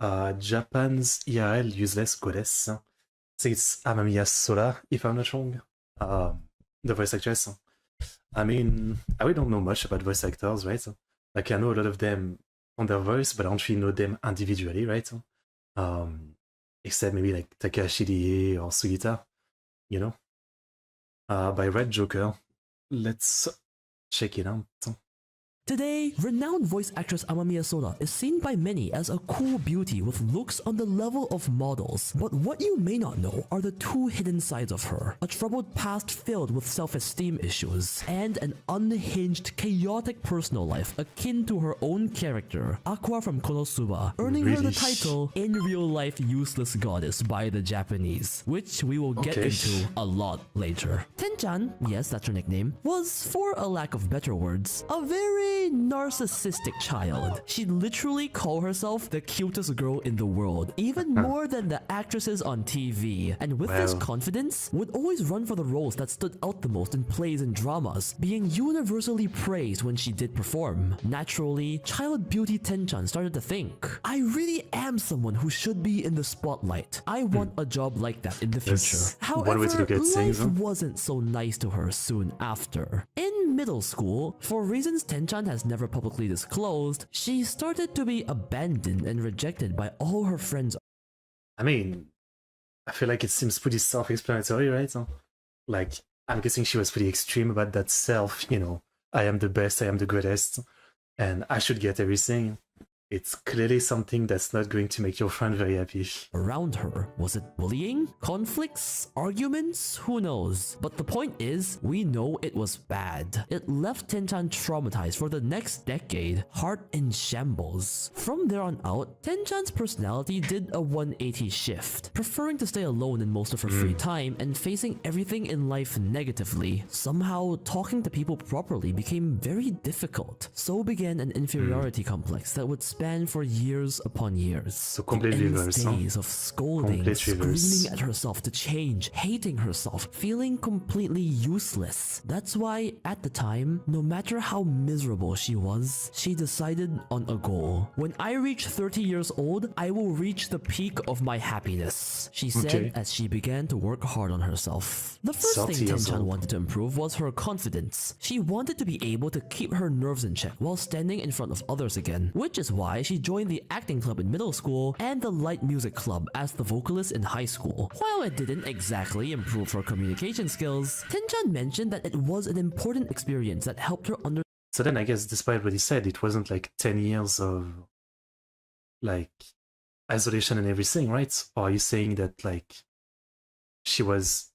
Japan's IRL useless goddess. I think it's Amamiya Sora, if I'm not wrong. The voice actress. I mean, I really don't know much about voice actors, right? Like, I know a lot of them on their voice, but I don't really know them individually, right? Except maybe like Takashi Rie or Sugita, you know? By Red Joker. Let's check it out. Today, renowned voice actress Amamiya Sora is seen by many as a cool beauty with looks on the level of models. But what you may not know are the two hidden sides of her. A troubled past filled with self-esteem issues, and an unhinged, chaotic personal life akin to her own character, Aqua from Konosuba, earning her the title In Real Life Useless Goddess by the Japanese, which we will get into a lot later. Tenchan, yes, that's her nickname, was, for a lack of better words, a very narcissistic child. She'd literally call herself the cutest girl in the world, even more than the actresses on TV. And with this confidence, would always run for the roles that stood out the most in plays and dramas, being universally praised when she did perform. Naturally, child beauty Tenchan started to think, I really am someone who should be in the spotlight. I want a job like that in the future. However, life wasn't so nice to her soon after. In middle school, for reasons Tenchan has never publicly disclosed, she started to be abandoned and rejected by all her friends. I mean, I feel like it seems pretty self-explanatory, right? Like, I'm guessing she was pretty extreme about that self, you know, I am the best, I am the greatest, and I should get everything. It's clearly something that's not going to make your friend very happy. Around her, was it bullying? Conflicts? Arguments? Who knows? But the point is, we know it was bad. It left Tenchan traumatized for the next decade, heart in shambles. From there on out, Tenchan's personality did a 180 shift, preferring to stay alone in most of her free time and facing everything in life negatively. Somehow, talking to people properly became very difficult. So began an inferiority complex that would span for years upon years. So completely reverse, days of scolding, screaming at herself to change, hating herself, feeling completely useless. That's why, at the time, no matter how miserable she was, she decided on a goal. When I reach 30 years old, I will reach the peak of my happiness, she said as she began to work hard on herself. The first thing Tenchan wanted to improve was her confidence. She wanted to be able to keep her nerves in check while standing in front of others again, which is why she joined the acting club in middle school and the light music club as the vocalist in high school. While it didn't exactly improve her communication skills, Tenchan mentioned that it was an important experience that helped her understand. So then I guess despite what he said, it wasn't like 10 years of like isolation and everything, right? Or are you saying that like she was,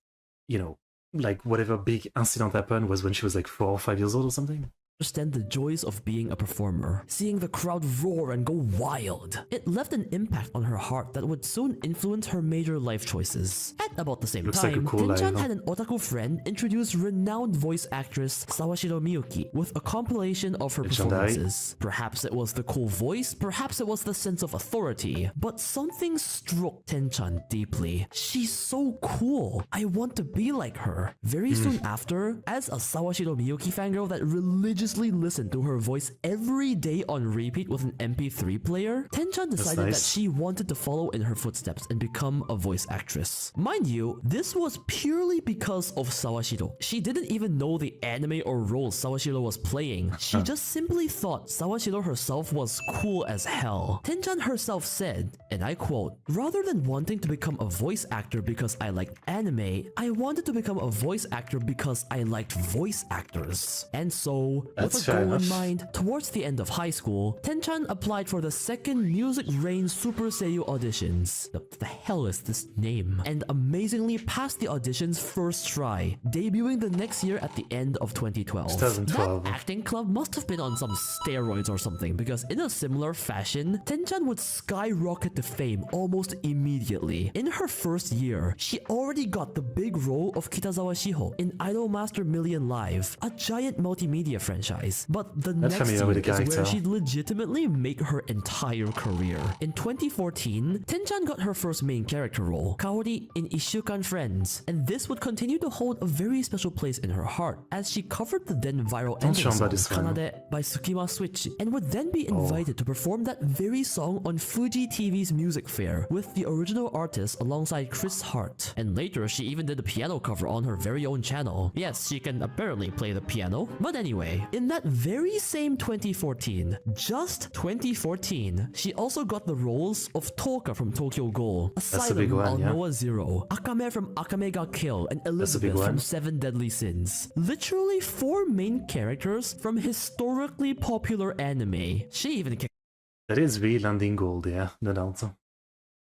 you know, like whatever big incident happened was when she was like 4 or 5 years old or something? Understand the joys of being a performer, seeing the crowd roar and go wild. It left an impact on her heart that would soon influence her major life choices. At about the same time, Tenchan had an otaku friend introduce renowned voice actress Sawashiro Miyuki with a compilation of her performances. Perhaps it was the cool voice, perhaps it was the sense of authority, but something struck Tenchan deeply. She's so cool. I want to be like her. Very soon after, as a Sawashiro Miyuki fangirl that religiously listened to her voice every day on repeat with an MP3 player, Tenchan decided that she wanted to follow in her footsteps and become a voice actress. Mind you, this was purely because of Sawashiro. She didn't even know the anime or role Sawashiro was playing. She just simply thought Sawashiro herself was cool as hell. Tenchan herself said, and I quote, "Rather than wanting to become a voice actor because I liked anime, I wanted to become a voice actor because I liked voice actors." And so, with a goal in mind, towards the end of high school, Tenchan applied for the second Music Rain Super Seiyu auditions. The hell is this name? And amazingly passed the auditions first try, debuting the next year at the end of 2012. That acting club must have been on some steroids or something, because in a similar fashion, Tenchan would skyrocket to fame almost immediately. In her first year, she already got the big role of Kitazawa Shiho in Idolmaster Million Live, a giant multimedia franchise franchise, but the Not next familiar year with the is where character. she'd legitimately make her entire career. In 2014, Tenchan got her first main character role, Kaori in Ishukan Friends, and this would continue to hold a very special place in her heart as she covered the then viral ending remember song this one. Kanade by Tsukima Switch, and would then be invited to perform that very song on Fuji TV's music fair with the original artist alongside Chris Hart. And later she even did a piano cover on her very own channel. Yes, she can apparently play the piano. But anyway, in that very same 2014, just 2014, she also got the roles of Toka from Tokyo Ghoul, Asylum on Noah Zero, Akame from Akame Ga Kill, and Elizabeth from Seven Deadly Sins. Literally 4 main characters from historically popular anime. She even That is really landing gold, yeah, no doubt.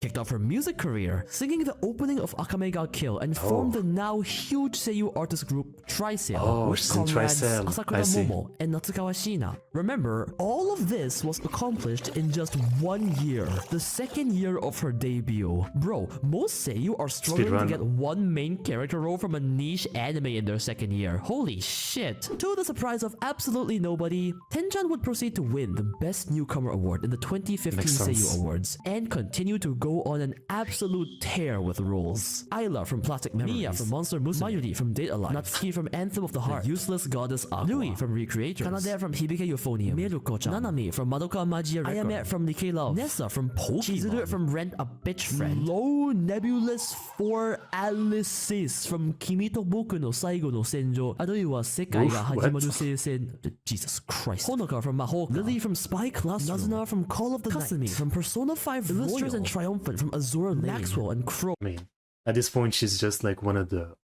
kicked off her music career, singing the opening of Akame Ga Kill and formed the now huge seiyuu artist group Trisale with comrades Asakura Momo and Natsukawa Shina. Remember, all of this was accomplished in just 1 year, the second year of her debut. Bro, most seiyuu are struggling to get one main character role from a niche anime in their second year. Holy shit. To the surprise of absolutely nobody, Tenchan would proceed to win the Best Newcomer Award in the 2015 Seiyuu Awards and continue to go on an absolute tear with roles. Ayla from Plastic Memories, Mia from Monster Musume, Mayuri from Date Alive, Natsuki from Anthem of the Heart, the Useless Goddess Aqua, Louis from Recreators, Kanade from Hibike Euphonium, Miruko-chan, Nanami from Madoka Magiya Record, Ayame from Nikkei Love, Nessa from Pokemon, Chizuru from Rent a Bitch Friend, Low Nebulous 4 Alices from Kimi to Boku no Saigo no Senjo, Aruiwa Sekai ga Hajimaru Seisen, Jesus Christ, Honoka from Mahoka, Lily from Spy Classroom, Nazuna from Call of the Kasumi Night, from Persona 5 Illustrious and Triumphant from Azura Lane, Maxwell and Crow. I mean, at this point, she's just like one of the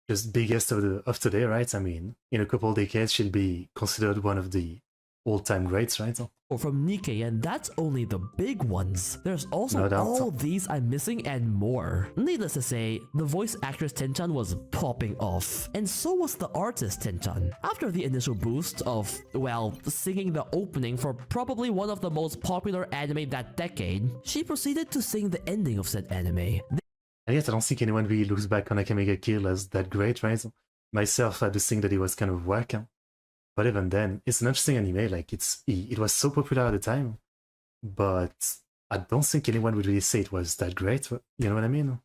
just biggest of today, right? I mean, in a couple of decades, she'll be considered one of the all-time greats, right? From Nikkei, and that's only the big ones. There's also all these I'm missing and more. Needless to say, the voice actress Tenchan was popping off, and so was the artist Tenchan. After the initial boost of, well, singing the opening for probably one of the most popular anime that decade, she proceeded to sing the ending of said anime. And yet, I don't think anyone really looks back on Akame ga Kill as that great, right? Myself, I just think that it was kind of whack. But even then, it's an interesting anime. Like, it was so popular at the time, but I don't think anyone would really say it was that great. You know what I mean?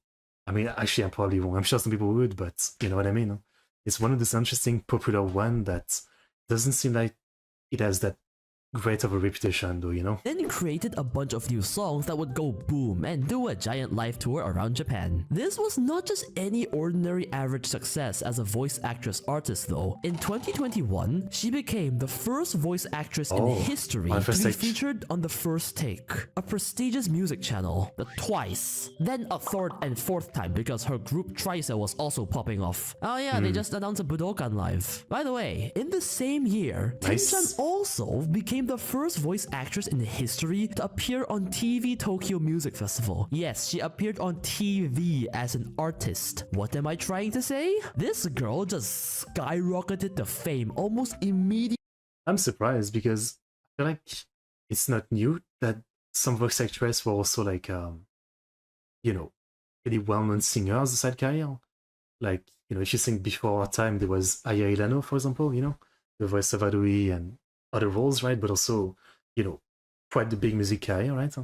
I mean, actually, I'm probably wrong. I'm sure some people would, but you know what I mean? It's one of those interesting, popular one that doesn't seem like it has that great of a reputation though, you know? Then created a bunch of new songs that would go boom and do a giant live tour around Japan. This was not just any ordinary average success as a voice actress artist though. In 2021, she became the first voice actress in history to be featured on The First Take, a prestigious music channel, the twice, then a third and fourth time because her group Trisale was also popping off. Oh yeah, they just announced a Budokan live. By the way, in the same year, Tenchan also became the first voice actress in history to appear on TV Tokyo Music Festival. Yes, she appeared on TV as an artist. What am I trying to say? This girl just skyrocketed to fame almost immediately. I'm surprised because I feel like it's not new that some voice actresses were also like, you know, really well-known singers aside career. Like, you know, if you think before our time, there was Aya Ilano, for example, you know, the voice of Adui and other roles, right? But also, you know, quite the big music career, right?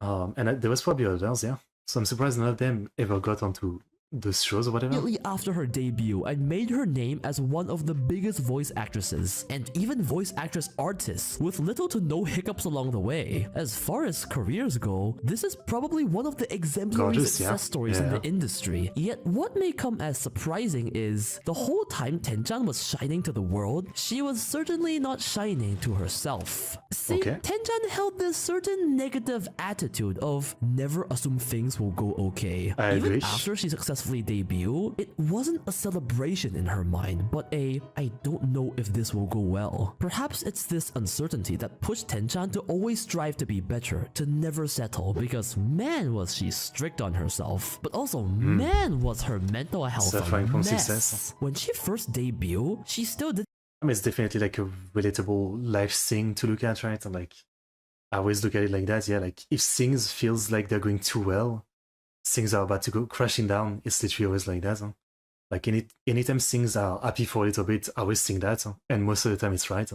And there was probably others, yeah. So I'm surprised none of them ever got onto those shows or whatever. Immediately after her debut and made her name as one of the biggest voice actresses and even voice actress artists with little to no hiccups along the way. As far as careers go, this is probably one of the exemplary success stories in the industry. Yet what may come as surprising is the whole time Tenchan was shining to the world, she was certainly not shining to herself. See, Tenchan held this certain negative attitude of never assume things will go okay. Even after she successfully debut, it wasn't a celebration in her mind, but I don't know if this will go well. Perhaps it's this uncertainty that pushed Tenchan to always strive to be better, to never settle, because man was she strict on herself, but also man was her mental health a mess. When she first debuted, she still did. I mean, it's definitely like a relatable life thing to look at, right? And like, I always look at it like that, yeah, like if things feels like they're going too well, things are about to go crashing down, it's literally always like that. Huh? Like anytime things are happy for a little bit, I always think that, and most of the time it's right.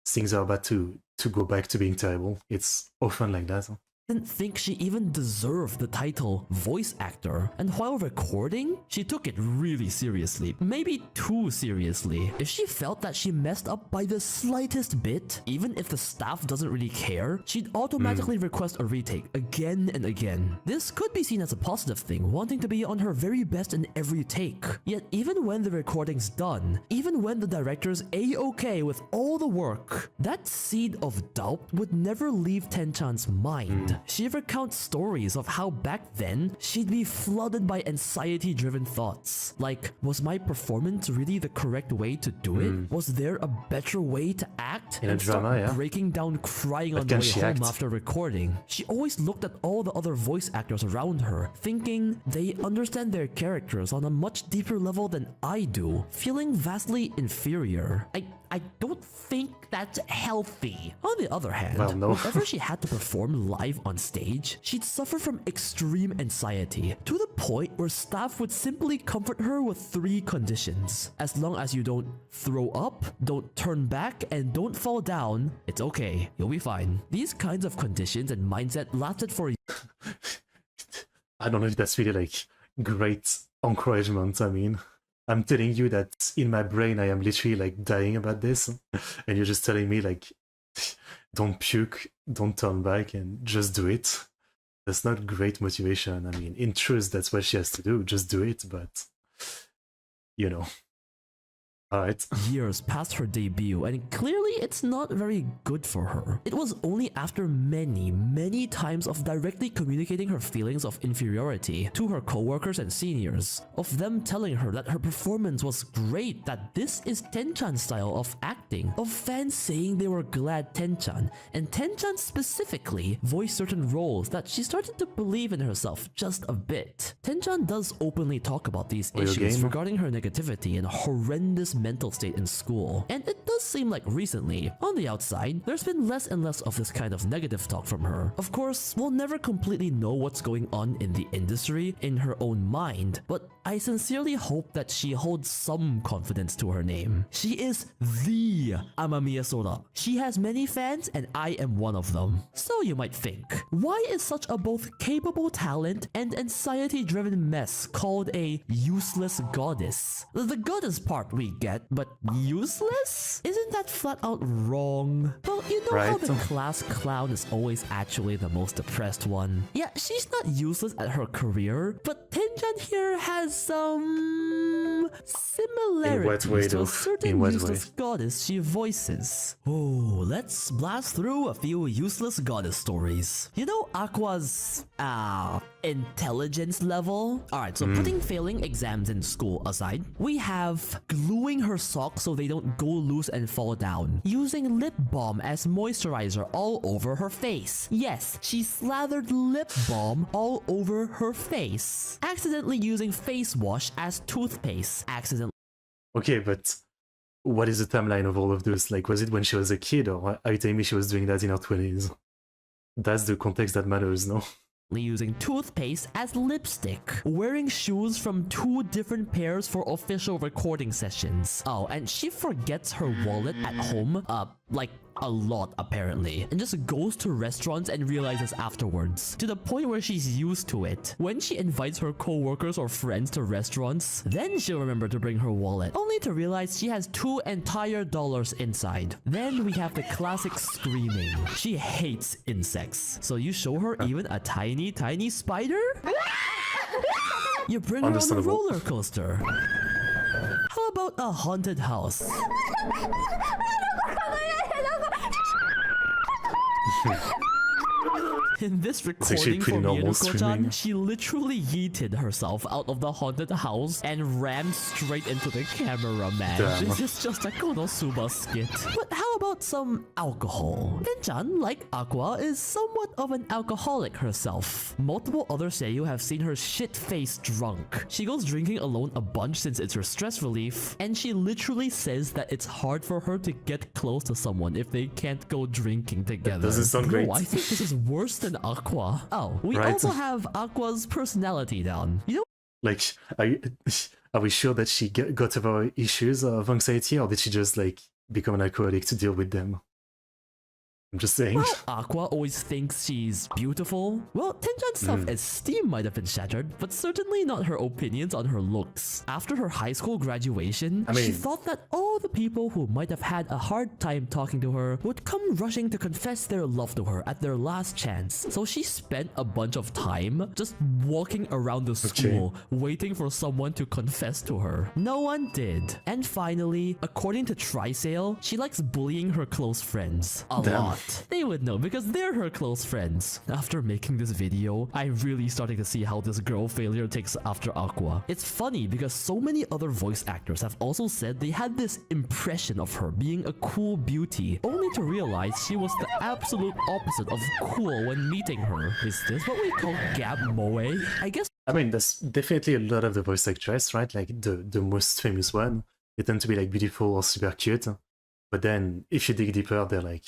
Things are about to go back to being terrible. It's often like that. Didn't think she even deserved the title voice actor, and while recording, she took it really seriously, maybe too seriously. If she felt that she messed up by the slightest bit, even if the staff doesn't really care, she'd automatically request a retake again and again. This could be seen as a positive thing, wanting to be on her very best in every take. Yet even when the recording's done, even when the director's A-okay with all the work, that seed of doubt would never leave Tenchan's mind. She recounts stories of how back then she'd be flooded by anxiety-driven thoughts. Like, was my performance really the correct way to do it? Was there a better way to act? In a drama, yeah. Breaking down crying on the way home after recording. She always looked at all the other voice actors around her, thinking they understand their characters on a much deeper level than I do, feeling vastly inferior. I don't think that's healthy. On the other hand, whenever she had to perform live on stage, she'd suffer from extreme anxiety, to the point where staff would simply comfort her with 3 conditions. As long as you don't throw up, don't turn back, and don't fall down, it's okay, you'll be fine. These kinds of conditions and mindset lasted for I don't know if that's really like great encouragement. I mean, I'm telling you that in my brain I am literally like dying about this, and you're just telling me like, don't puke, don't turn back, and just do it. That's not great motivation. I mean, in truth, that's what she has to do, just do it, but, you know. Alright. Years past her debut, and clearly it's not very good for her. It was only after many times of directly communicating her feelings of inferiority to her coworkers and seniors, of them telling her that her performance was great, that this is Tenchan's style of acting, of fans saying they were glad Tenchan, and Tenchan specifically, voiced certain roles, that she started to believe in herself just a bit. Tenchan does openly talk about these issues regarding her negativity and horrendous mental state in school, and it does seem like recently, on the outside, there's been less and less of this kind of negative talk from her. Of course, we'll never completely know what's going on in the industry in her own mind, but I sincerely hope that she holds some confidence to her name. She is the Amamiya Sora. She has many fans, and I am one of them. So you might think, why is such a both capable talent and anxiety-driven mess called a useless goddess? The goddess part we get, but useless? Isn't that flat out wrong? Well, you know how the class clown is always actually the most depressed one. Yeah, she's not useless at her career, but Tenchan here has some similarities to a certain useless goddess she voices. Oh, let's blast through a few useless goddess stories. You know Aqua's, intelligence level? Alright, so putting failing exams in school aside, we have gluing her socks so they don't go loose and fall down, using lip balm as moisturizer all over her face. Yes, she slathered lip balm all over her face. Accidentally using face wash as toothpaste. Accidentally. Okay, but what is the timeline of all of this? Like, was it when she was a kid, or are you telling me she was doing that in her 20s? That's the context that matters, no? Using toothpaste as lipstick, wearing shoes from 2 different pairs for official recording sessions. Oh, and she forgets her wallet at home, like a lot apparently, and just goes to restaurants and realizes afterwards, to the point where she's used to it. When she invites her co-workers or friends to restaurants, then she'll remember to bring her wallet, only to realize she has $2 entire inside. Then we have the classic screaming. She hates insects, so you show her even a tiny spider? You bring her on a roller coaster. How about a haunted house? In this recording from Yenuko-chan, she literally yeeted herself out of the haunted house and ran straight into the cameraman. This is just a Konosuba skit. But how about some alcohol? Tenchan, like Aqua, is somewhat of an alcoholic herself. Multiple other seiyuu have seen her shit-faced drunk. She goes drinking alone a bunch since it's her stress relief, and she literally says that it's hard for her to get close to someone if they can't go drinking together. That doesn't sound great. I think this is worse than Aqua. Oh, we also have Aqua's personality down. You know, like, I are we sure that she got over issues of anxiety, or did she just like become an alcoholic to deal with them? I'm just saying. Well, Aqua always thinks she's beautiful. Well, Tenjan's self-esteem might have been shattered, but certainly not her opinions on her looks. After her high school graduation, she thought that all the people who might have had a hard time talking to her would come rushing to confess their love to her at their last chance. So she spent a bunch of time just walking around the school, waiting for someone to confess to her. No one did. And finally, according to Trisale, she likes bullying her close friends a lot. They would know because they're her close friends. After making this video, I'm really starting to see how this girl failure takes after Aqua. It's funny because so many other voice actors have also said they had this impression of her being a cool beauty, only to realize she was the absolute opposite of cool when meeting her. Is this what we call Gab Moe? I guess. I mean, there's definitely a lot of the voice actress, right? Like the most famous one. They tend to be like beautiful or super cute. But then if you dig deeper, they're like,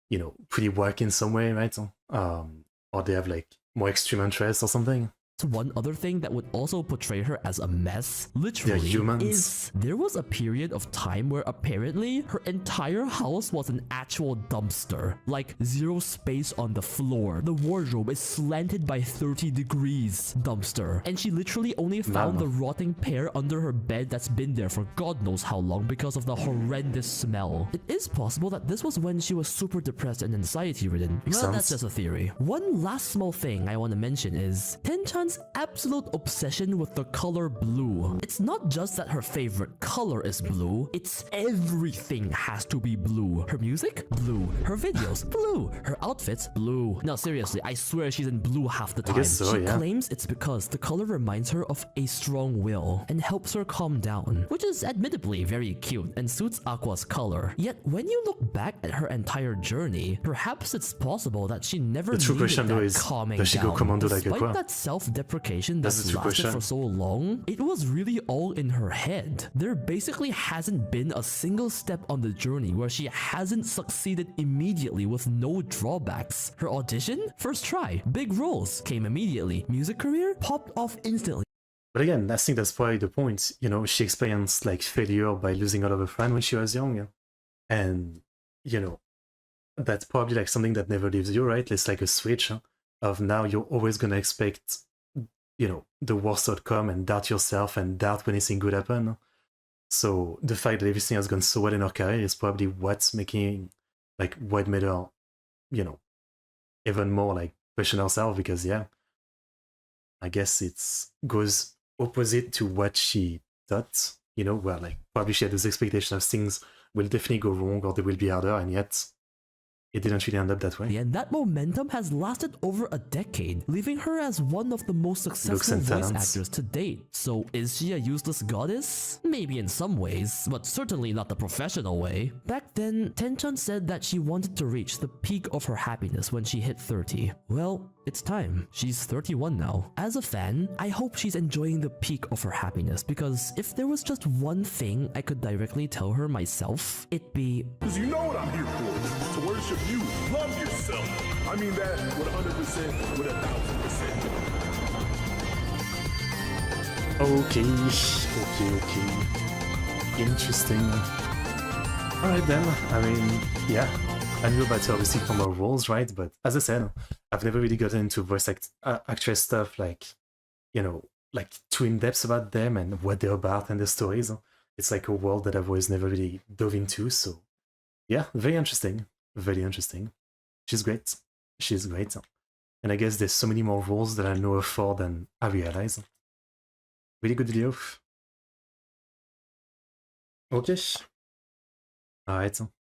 you know, pretty wack in some way, right? Or they have like more extreme interests or something. One other thing that would also portray her as a mess, literally, is there was a period of time where apparently her entire house was an actual dumpster. Like, zero space on the floor. The wardrobe is slanted by 30 degrees. Dumpster. And she literally only found the rotting pear under her bed that's been there for God knows how long because of the horrendous smell. It is possible that this was when she was super depressed and anxiety-ridden. Well, that's just a theory. One last small thing I want to mention is Tenchan's absolute obsession with the color blue. It's not just that her favorite color is blue, it's everything has to be blue. Her music? Blue. Her videos? Blue. Her outfits? Blue. No, seriously, I swear she's in blue half the time. I guess so, she claims it's because the color reminds her of a strong will and helps her calm down, which is admittedly very cute and suits Aqua's color. Yet when you look back at her entire journey, perhaps it's possible that she never needed that calming down. Despite that self-deprecation that's lasted for so long, it was really all in her head. There basically hasn't been a single step on the journey where she hasn't succeeded immediately with no drawbacks. Her audition? First try. Big roles. Came immediately. Music career? Popped off instantly. But again, I think that's probably the point. You know, she experienced like failure by losing all of her friends when she was young. And, you know, that's probably like something that never leaves you, right? It's like a switch of now you're always going to expect, you know, the worst outcome and doubt yourself and doubt when anything good happen. So the fact that everything has gone so well in her career is probably what's making, like, what made her, you know, even more like question herself, because yeah, I guess it's goes opposite to what she thought, you know, where like probably she had this expectation of things will definitely go wrong or they will be harder, and yet it didn't really end up that way. And that momentum has lasted over a decade, leaving her as one of the most successful voice actors to date. So is she a useless goddess? Maybe in some ways, but certainly not the professional way. Back then, Tenchan said that she wanted to reach the peak of her happiness when she hit 30. Well, it's time. She's 31 now. As a fan, I hope she's enjoying the peak of her happiness, because if there was just one thing I could directly tell her myself, it'd be, because you know what I'm here for, to worship you. Love yourself. I mean that with 100%, with 1000%. Okay. Interesting. Alright then, I mean, yeah. I knew about obviously from her roles, right? But as I said, I've never really gotten into voice actress stuff, like, you know, like too in-depth about them and what they're about and the stories. It's like a world that I've always never really dove into, so yeah, very interesting. Very interesting. She's great. She's great. And I guess there's so many more roles that I know her for than I realize. Really good video. Okay. Alright.